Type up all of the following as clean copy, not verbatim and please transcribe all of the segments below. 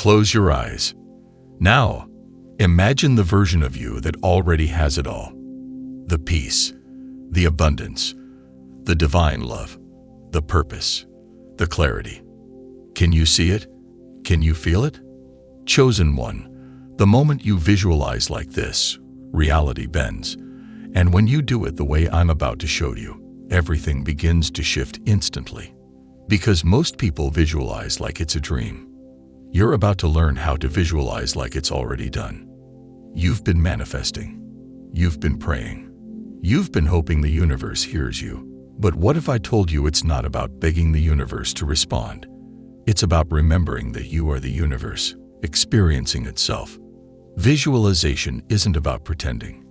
Close your eyes. Now, imagine the version of you that already has it all. The peace, the abundance, the divine love, the purpose, the clarity. Can you see it? Can you feel it? Chosen one, the moment you visualize like this, reality bends. And when you do it the way I'm about to show you, everything begins to shift instantly. Because most people visualize like it's a dream. You're about to learn how to visualize like it's already done. You've been manifesting. You've been praying. You've been hoping the universe hears you. But what if I told you it's not about begging the universe to respond? It's about remembering that you are the universe, experiencing itself. Visualization isn't about pretending.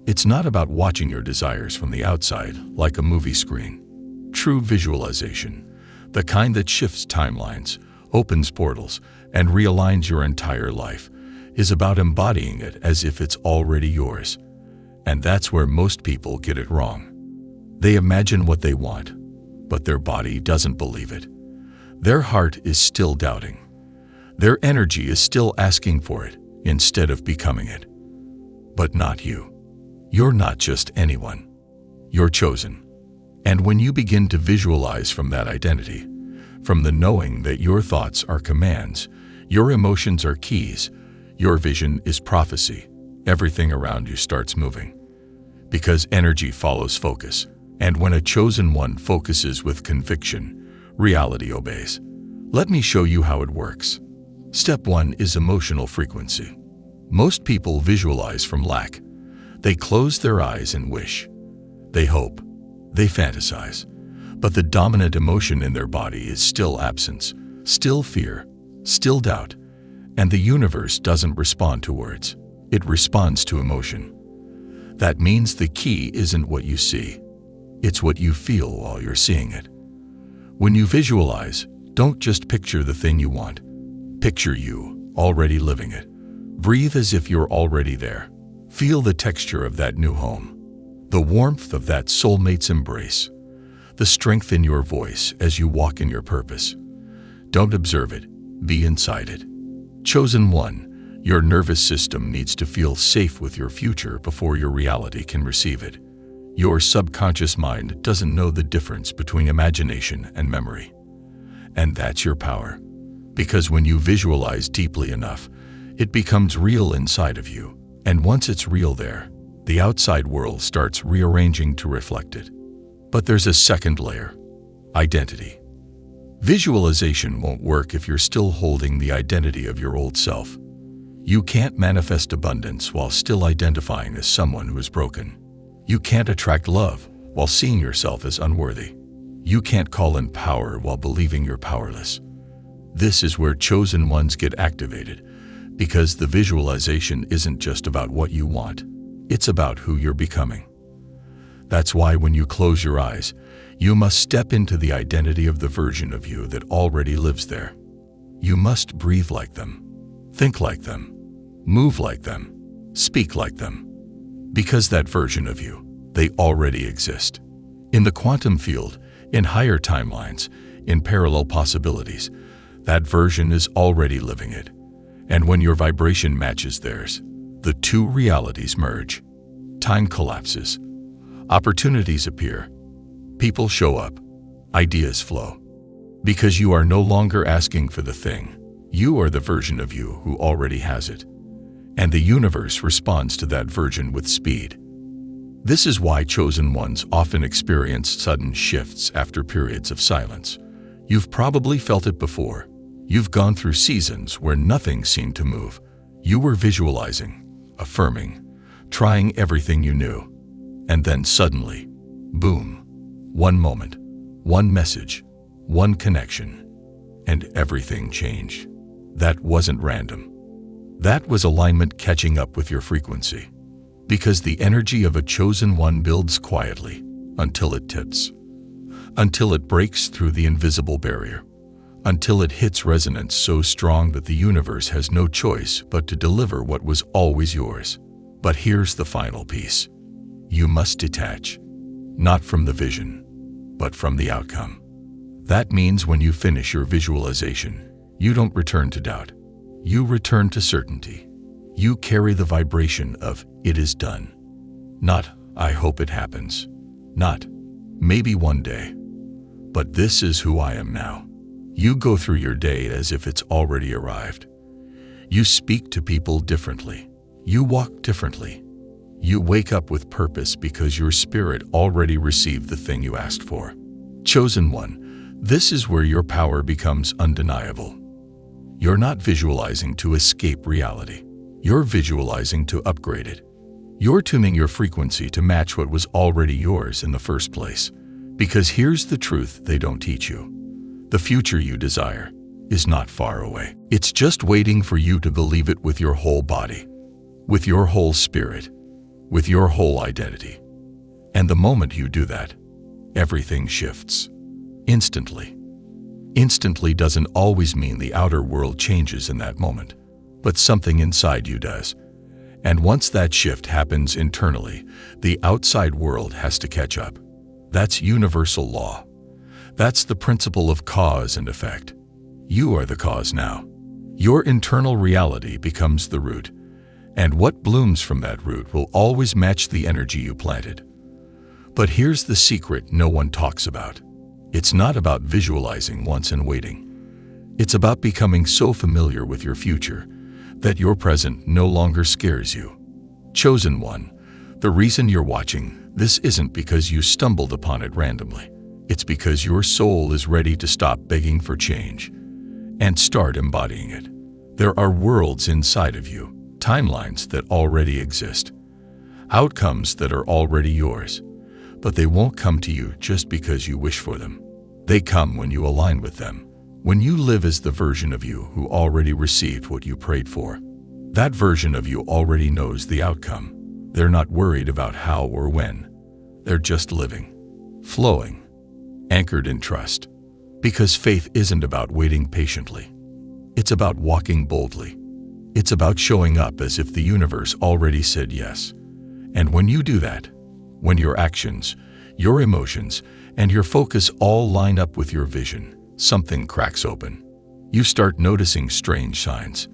It's not about watching your desires from the outside like a movie screen. True visualization, the kind that shifts timelines, opens portals, and realigns your entire life, is about embodying it as if it's already yours. And that's where most people get it wrong. They imagine what they want, but their body doesn't believe it. Their heart is still doubting. Their energy is still asking for it instead of becoming it. But not you. You're not just anyone. You're chosen. And when you begin to visualize from that identity, from the knowing that your thoughts are commands, your emotions are keys, your vision is prophecy, everything around you starts moving. Because energy follows focus, and when a chosen one focuses with conviction, reality obeys. Let me show you how it works. Step 1 is emotional frequency. Most people visualize from lack. They close their eyes and wish. They hope. They fantasize. But the dominant emotion in their body is still absence, still fear, still doubt. And the universe doesn't respond to words. It responds to emotion. That means the key isn't what you see. It's what you feel while you're seeing it. When you visualize, don't just picture the thing you want. Picture you already living it. Breathe as if you're already there. Feel the texture of that new home, the warmth of that soulmate's embrace, the strength in your voice as you walk in your purpose. Don't observe it, be inside it. Chosen one, your nervous system needs to feel safe with your future before your reality can receive it. Your subconscious mind doesn't know the difference between imagination and memory. And that's your power. Because when you visualize deeply enough, it becomes real inside of you. And once it's real there, the outside world starts rearranging to reflect it. But there's a second layer: identity. Visualization won't work if you're still holding the identity of your old self. You can't manifest abundance while still identifying as someone who is broken. You can't attract love while seeing yourself as unworthy. You can't call in power while believing you're powerless. This is where chosen ones get activated, because the visualization isn't just about what you want. It's about who you're becoming. That's why when you close your eyes, you must step into the identity of the version of you that already lives there. You must breathe like them, think like them, move like them, speak like them. Because that version of you, they already exist. In the quantum field, in higher timelines, in parallel possibilities, that version is already living it. And when your vibration matches theirs, the two realities merge. Time collapses. Opportunities appear. People show up. Ideas flow. Because you are no longer asking for the thing. You are the version of you who already has it. And the universe responds to that version with speed. This is why chosen ones often experience sudden shifts after periods of silence. You've probably felt it before. You've gone through seasons where nothing seemed to move. You were visualizing, affirming, trying everything you knew. And then suddenly, boom, one moment, one message, one connection, and everything changed. That wasn't random. That was alignment catching up with your frequency. Because the energy of a chosen one builds quietly until it tips, until it breaks through the invisible barrier, until it hits resonance so strong that the universe has no choice but to deliver what was always yours. But here's the final piece. You must detach, not from the vision, but from the outcome. That means when you finish your visualization, you don't return to doubt. You return to certainty. You carry the vibration of "it is done." Not "I hope it happens." Not "maybe one day." But "this is who I am now." You go through your day as if it's already arrived. You speak to people differently. You walk differently. You wake up with purpose because your spirit already received the thing you asked for. Chosen one, this is where your power becomes undeniable. You're not visualizing to escape reality. You're visualizing to upgrade it. You're tuning your frequency to match what was already yours in the first place. Because here's the truth they don't teach you. The future you desire is not far away. It's just waiting for you to believe it with your whole body, with your whole spirit, with your whole identity. And the moment you do that, everything shifts. Instantly. Instantly doesn't always mean the outer world changes in that moment, but something inside you does. And once that shift happens internally, the outside world has to catch up. That's universal law. That's the principle of cause and effect. You are the cause now. Your internal reality becomes the root, and what blooms from that root will always match the energy you planted. But here's the secret no one talks about. It's not about visualizing once and waiting. It's about becoming so familiar with your future that your present no longer scares you. Chosen one, the reason you're watching this isn't because you stumbled upon it randomly. It's because your soul is ready to stop begging for change and start embodying it. There are worlds inside of you, timelines that already exist, outcomes that are already yours, but they won't come to you just because you wish for them. They come when you align with them, when you live as the version of you who already received what you prayed for. That version of you already knows the outcome. They're not worried about how or when. They're just living, flowing, anchored in trust. Because faith isn't about waiting patiently. It's about walking boldly. It's about showing up as if the universe already said yes. And when you do that, when your actions, your emotions, and your focus all line up with your vision, something cracks open. You start noticing strange signs.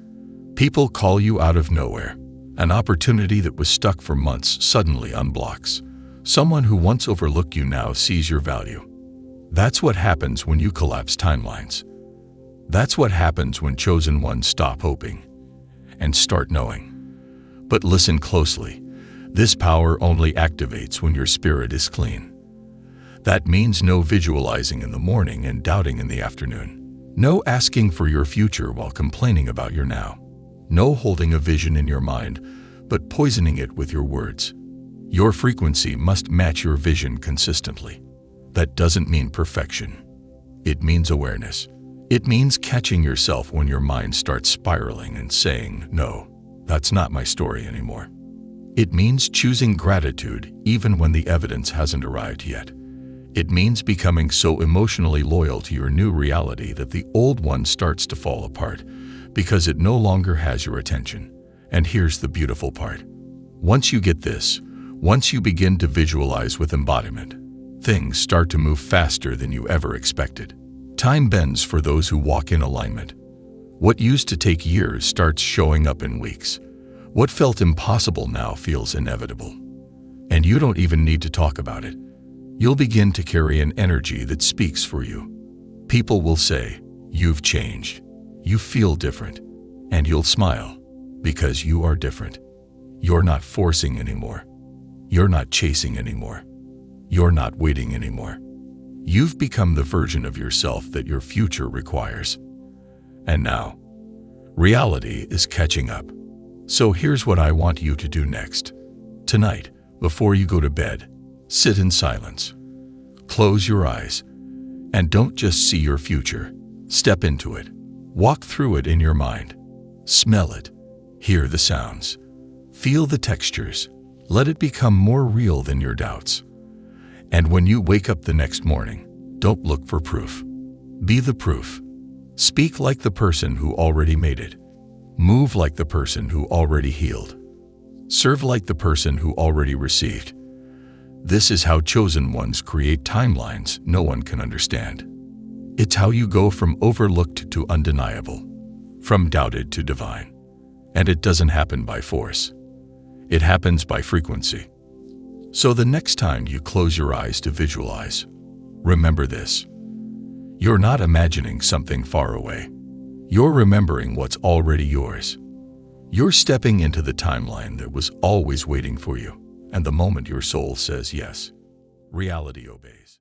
People call you out of nowhere. An opportunity that was stuck for months suddenly unblocks. Someone who once overlooked you now sees your value. That's what happens when you collapse timelines. That's what happens when chosen ones stop hoping and start knowing. But listen closely. This power only activates when your spirit is clean. That means no visualizing in the morning and doubting in the afternoon. No asking for your future while complaining about your now. No holding a vision in your mind, but poisoning it with your words. Your frequency must match your vision consistently. That doesn't mean perfection. It means awareness. It means catching yourself when your mind starts spiraling and saying, "No, that's not my story anymore." It means choosing gratitude even when the evidence hasn't arrived yet. It means becoming so emotionally loyal to your new reality that the old one starts to fall apart because it no longer has your attention. And here's the beautiful part. Once you get this, once you begin to visualize with embodiment, things start to move faster than you ever expected. Time bends for those who walk in alignment. What used to take years starts showing up in weeks. What felt impossible now feels inevitable. And you don't even need to talk about it. You'll begin to carry an energy that speaks for you. People will say, "You've changed. You feel different." And you'll smile, because you are different. You're not forcing anymore. You're not chasing anymore. You're not waiting anymore. You've become the version of yourself that your future requires. And now, reality is catching up. So here's what I want you to do next. Tonight, before you go to bed, sit in silence. Close your eyes. And don't just see your future. Step into it. Walk through it in your mind. Smell it. Hear the sounds. Feel the textures. Let it become more real than your doubts. And when you wake up the next morning, don't look for proof. Be the proof. Speak like the person who already made it. Move like the person who already healed. Serve like the person who already received. This is how chosen ones create timelines no one can understand. It's how you go from overlooked to undeniable, from doubted to divine. And it doesn't happen by force. It happens by frequency. So the next time you close your eyes to visualize, remember this. You're not imagining something far away. You're remembering what's already yours. You're stepping into the timeline that was always waiting for you, and the moment your soul says yes, reality obeys.